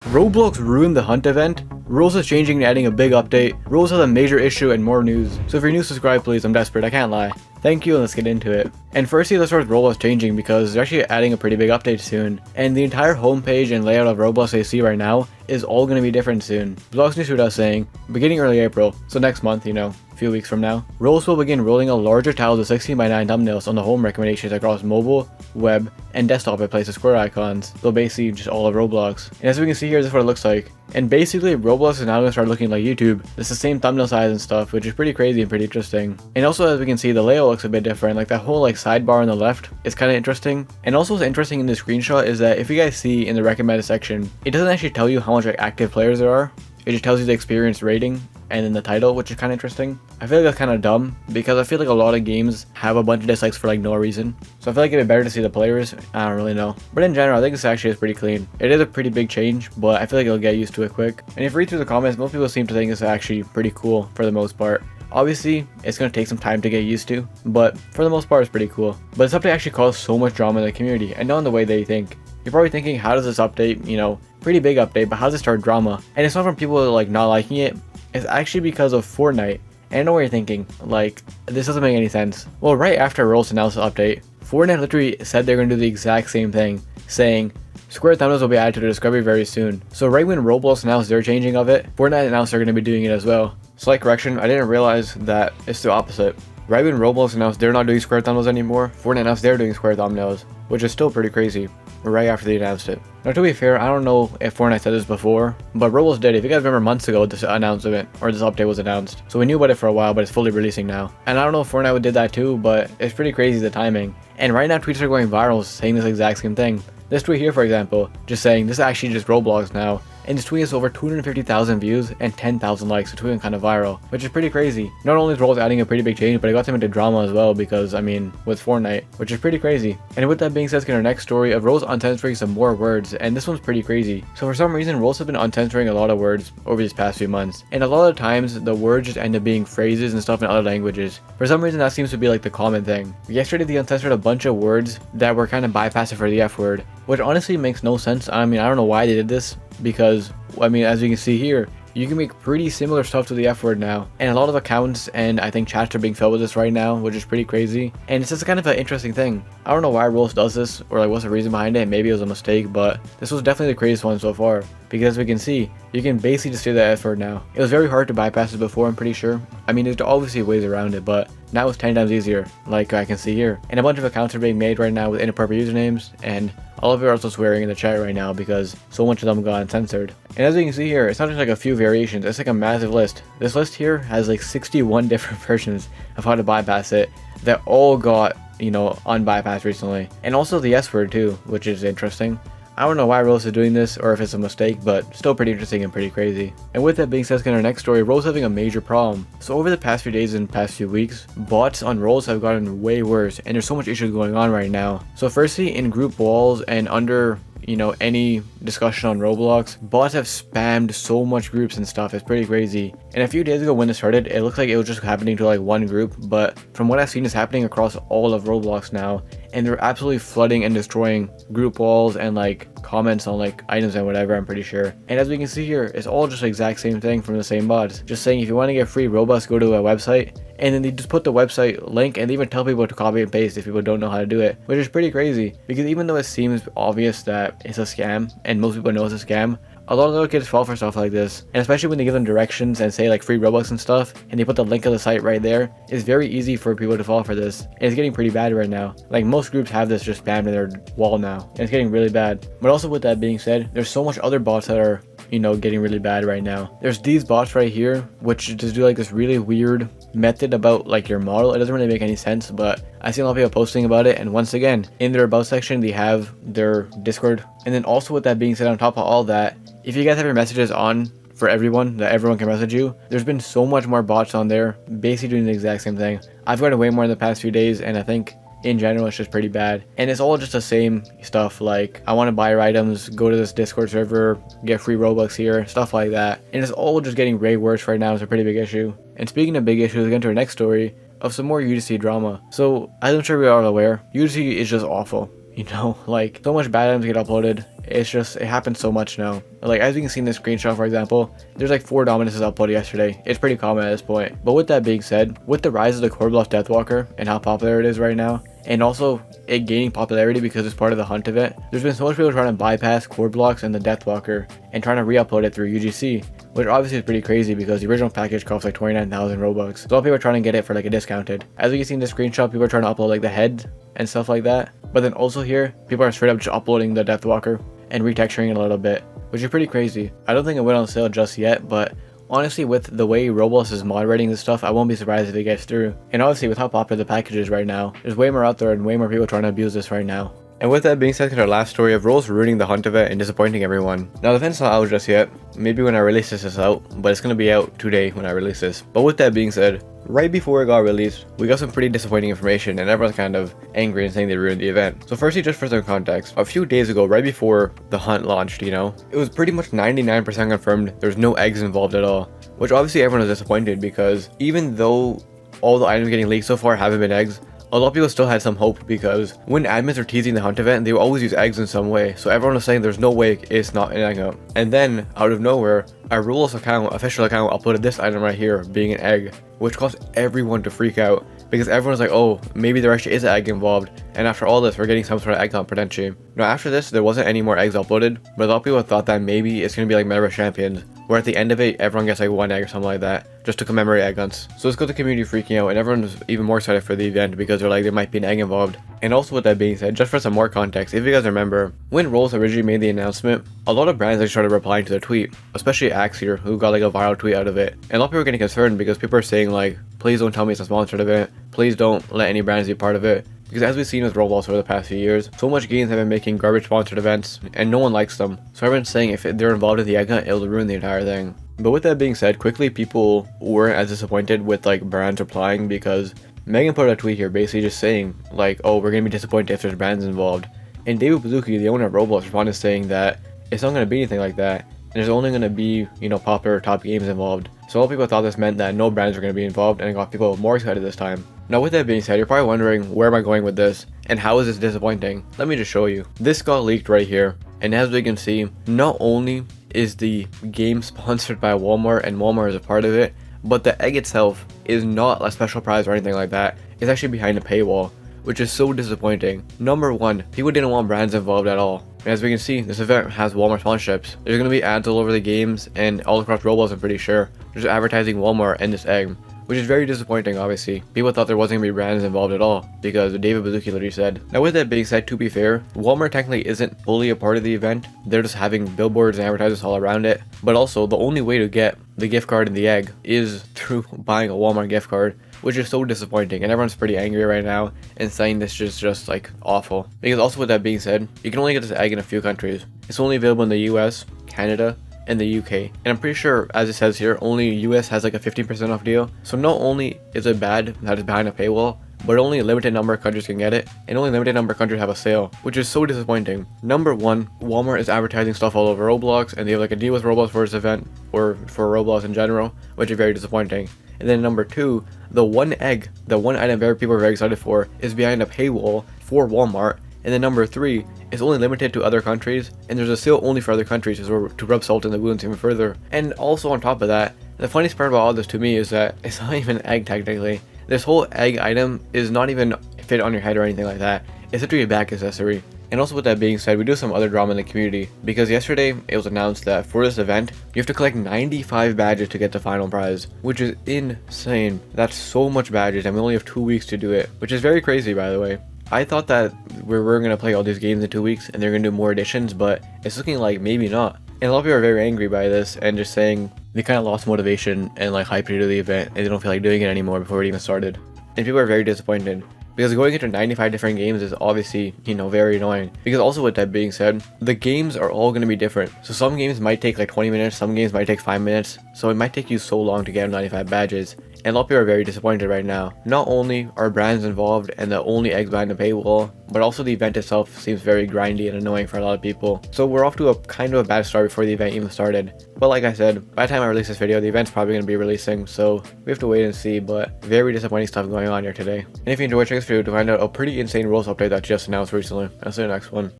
Roblox ruined the Hunt event. Rules is changing and adding a big update. Rules has a major issue and more news. So if you're new, subscribe please, I'm desperate, I can't lie. Thank you, and let's get into it. And firstly, let's start with Roblox changing because they're actually adding a pretty big update soon. And the entire homepage and layout of Roblox that you see right now is all going to be different soon. Blox News was saying, beginning early April, so next month, a few weeks from now, Roblox will begin rolling out larger tiles with 16:9 thumbnails on the home recommendations across mobile, web, and desktop at places square icons. So basically just all of Roblox. And as we can see here, this is what it looks like. And basically, Roblox is now going to start looking like YouTube. It's the same thumbnail size and stuff, which is pretty crazy and pretty interesting. And also, as we can see, the layout looks a bit different. Like that whole sidebar on the left is kind of interesting. And also what's interesting in this screenshot is that if you guys see in the recommended section, it doesn't actually tell you how much active players there are. It just tells you the experience rating and then the title, which is kind of interesting. I feel like that's kind of dumb because I feel like a lot of games have a bunch of dislikes for no reason. So I feel like it'd be better to see the players. I don't really know. But in general, I think this actually is pretty clean. It is a pretty big change, but I feel like you'll get used to it quick. And if you read through the comments, most people seem to think it's actually pretty cool for the most part. Obviously, it's going to take some time to get used to, but for the most part, it's pretty cool. But this update actually caused so much drama in the community, and not in the way they think. You're probably thinking, how does this update, pretty big update, but how does it start drama? And it's not from people not liking it. It's actually because of Fortnite. And I know what you're thinking, this doesn't make any sense. Well, right after Roblox announced the update, Fortnite literally said they're going to do the exact same thing, saying, square thumbnails will be added to the discovery very soon. So right when Roblox announced their changing of it, Fortnite announced they're going to be doing it as well. Slight correction, I didn't realize that it's the opposite. Right when Roblox announced they're not doing square thumbnails anymore, Fortnite announced they're doing square thumbnails, which is still pretty crazy, right after they announced it. Now to be fair, I don't know if Fortnite said this before, but Roblox did. If you guys remember months ago, this announcement, or this update was announced. So we knew about it for a while, but it's fully releasing now. And I don't know if Fortnite did that too, but it's pretty crazy the timing. And right now tweets are going viral saying this exact same thing. This tweet here, for example, just saying this is actually just Roblox now. And this tweet has over 250,000 views and 10,000 likes, so it's going kind of viral, which is pretty crazy. Not only is Roblox adding a pretty big change, but it got them into drama as well because, with Fortnite, which is pretty crazy. And with that being said, let's get our next story of Roblox uncensoring some more words, and this one's pretty crazy. So for some reason, Roblox has been uncensoring a lot of words over these past few months, and a lot of times, the words just end up being phrases and stuff in other languages. For some reason, that seems to be the common thing. Yesterday, they uncensored a bunch of words that were kind of bypassed for the F word, which honestly makes no sense. I don't know why they did this, because as you can see here, you can make pretty similar stuff to the F word now. And a lot of accounts and I think chats are being filled with this right now, which is pretty crazy. And it's just kind of an interesting thing. I don't know why Roblox does this or what's the reason behind it. Maybe it was a mistake, but this was definitely the craziest one so far. Because as we can see, you can basically just say the F word now. It was very hard to bypass it before, I'm pretty sure. There's obviously ways around it, but now it's 10 times easier, like I can see here. And a bunch of accounts are being made right now with inappropriate usernames, and all of you are also swearing in the chat right now because so much of them got uncensored. And as you can see here, it's not just a few variations, it's a massive list. This list here has 61 different versions of how to bypass it that all got, unbypassed recently. And also the S word too, which is interesting. I don't know why Rose is doing this or if it's a mistake, but still pretty interesting and pretty crazy. And with that being said, let's get our next story. Rose having a major problem. So over the past few days and past few weeks, bots on Rose have gotten way worse, and there's so much issues going on right now. So firstly, in group walls and under any discussion on Roblox, bots have spammed so much groups and stuff. It's pretty crazy. And a few days ago when it started, it looked like it was just happening to one group, but from what I've seen, it's happening across all of Roblox now, and they're absolutely flooding and destroying group walls and comments on items and whatever, I'm pretty sure. And as we can see here, it's all just the exact same thing from the same bots, just saying if you want to get free Robux, go to a website. And then they just put the website link and they even tell people to copy and paste if people don't know how to do it, which is pretty crazy because even though it seems obvious that it's a scam and most people know it's a scam, a lot of little kids fall for stuff like this. And especially when they give them directions and say free Robux and stuff, and they put the link of the site right there, it's very easy for people to fall for this. And it's getting pretty bad right now. Most groups have this just spammed in their wall now, and it's getting really bad. But also with that being said, there's so much other bots that are getting really bad right now. There's these bots right here, which just do this really weird method about your model. It doesn't really make any sense, but I see a lot of people posting about it. And once again, in their about section, they have their Discord. And then also with that being said, on top of all that, if you guys have your messages on for everyone, that everyone can message you, there's been so much more bots on there, basically doing the exact same thing. I've gotten way more in the past few days, and I think in general it's just pretty bad. And it's all just the same stuff, I want to buy your items, go to this Discord server, get free Robux here, stuff like that. And it's all just getting way worse right now. It's a pretty big issue. And speaking of big issues, we get into our next story of some more UGC drama. So as I'm sure we are all aware, UGC is just awful. you know, like so much bad items get uploaded. It's just, it happens so much now. Like as you can see in this screenshot, for example, there's like 4 dominances uploaded yesterday. It's pretty common at this point. But with that being said, with the rise of the Korblox Deathwalker and how popular it is right now, and also it gaining popularity because it's part of the Hunt event, there's been so much people trying to bypass Korblox and the Deathwalker and trying to re-upload it through UGC, which obviously is pretty crazy because the original package costs like 29,000 Robux. So a lot of people are trying to get it for like a discounted. As you can see in the screenshot, people are trying to upload like the head and stuff like that. But then also here, people are straight up just uploading the Deathwalker and retexturing it a little bit, which is pretty crazy. I don't think it went on sale just yet, but honestly, with the way Roblox is moderating this stuff, I won't be surprised if it gets through. And obviously, with how popular the package is right now, there's way more out there and way more people trying to abuse this right now. And with that being said, our last story of Roblox ruining the Hunt event and disappointing everyone. Now the event's not out just yet, maybe when I release this is out, but it's going to be out today when I release this. But with that being said, right before it got released, we got some pretty disappointing information and everyone's kind of angry and saying they ruined the event. So firstly, just for some context, a few days ago, right before the Hunt launched, you know, it was pretty much 99% confirmed there's no eggs involved at all, which obviously everyone was disappointed because even though all the items getting leaked so far haven't been eggs, a lot of people still had some hope because when admins were teasing the Hunt event, they would always use eggs in some way. So everyone was saying there's no way it's not an egg up. And then out of nowhere, our Roblox account, official account, uploaded this item right here being an egg, which caused everyone to freak out because everyone was like, oh, maybe there actually is an egg involved. And after all this, we're getting some sort of egg hunt potentially. Now after this, there wasn't any more eggs uploaded, but a lot of people thought that maybe it's going to be like Metaverse Champions, where at the end of it, everyone gets like 1 egg or something like that, just to commemorate egg hunts. So it's got the community freaking out, and everyone was even more excited for the event because they're like, there might be an egg involved. And also with that being said, just for some more context, if you guys remember, when Roblox originally made the announcement, a lot of brands like started replying to the tweet, especially Axe here, who got like a viral tweet out of it. And a lot of people were getting concerned because people are saying like, please don't tell me it's a sponsored event, please don't let any brands be part of it. Because as we've seen with Roblox over the past few years, so much games have been making garbage sponsored events, and no one likes them. So everyone's saying if they're involved in the egg hunt, it'll ruin the entire thing. But with that being said, quickly people weren't as disappointed with like brands replying because Megan put out a tweet here basically just saying like, oh, we're gonna be disappointed if there's brands involved. And David Bazuki, the owner of Roblox, responded saying that it's not gonna be anything like that. And there's only gonna be, you know, popular top games involved. So a lot of people thought this meant that no brands were gonna be involved, and it got people more excited this time. Now with that being said, you're probably wondering where am I going with this and how is this disappointing? Let me just show you. This got leaked right here, and as we can see, not only is the game sponsored by Walmart and Walmart is a part of it, but the egg itself is not a special prize or anything like that. It's actually behind a paywall, which is so disappointing. Number one, people didn't want brands involved at all. And as we can see, this event has Walmart sponsorships. There's going to be ads all over the games and all across Roblox, I'm pretty sure. There's advertising Walmart and this egg, which is very disappointing, obviously. People thought there wasn't going to be brands involved at all, because David Bazuki literally said. Now with that being said, to be fair, Walmart technically isn't fully a part of the event. They're just having billboards and advertisements all around it. But also, the only way to get the gift card and the egg is through buying a Walmart gift card, which is so disappointing, and everyone's pretty angry right now and saying this is just like awful. Because also with that being said, you can only get this egg in a few countries. It's only available in the US, Canada, and the UK, and I'm pretty sure, as it says here, only US has like a 15% off deal. So not only is it bad that it's behind a paywall, but only a limited number of countries can get it, and only a limited number of countries have a sale, which is so disappointing. Number one, Walmart is advertising stuff all over Roblox, and they have like a deal with Roblox for this event, or for Roblox in general, which is very disappointing. And then number two, the one egg, the one item very people are very excited for, is behind a paywall for Walmart. And then number three, it's only limited to other countries, and there's a sale only for other countries to rub salt in the wounds even further. And also on top of that, the funniest part about all this to me is that it's not even an egg technically. This whole egg item is not even fit on your head or anything like that. It's literally a back accessory. And also with that being said, we do some other drama in the community, because yesterday it was announced that for this event, you have to collect 95 badges to get the final prize, which is insane. That's so much badges, and we only have 2 weeks to do it, which is very crazy, by the way. I thought that we were going to play all these games in 2 weeks and they're going to do more editions, but it's looking like maybe not. And a lot of people are very angry by this and just saying they kind of lost motivation and like hype to do the event, and they don't feel like doing it anymore before it even started. And people are very disappointed, because going into 95 different games is obviously, you know, very annoying. Because also with that being said, the games are all going to be different. So some games might take like 20 minutes, some games might take 5 minutes. So it might take you so long to get 95 badges. And a lot of people are very disappointed right now. Not only are brands involved and the only eggs behind the paywall, but also the event itself seems very grindy and annoying for a lot of people. So we're off to a kind of a bad start before the event even started. But like I said, by the time I release this video, the event's probably going to be releasing, so we have to wait and see, but very disappointing stuff going on here today. And if you enjoyed, check this video to find out a pretty insane rules update that just announced recently. I'll see you in the next one.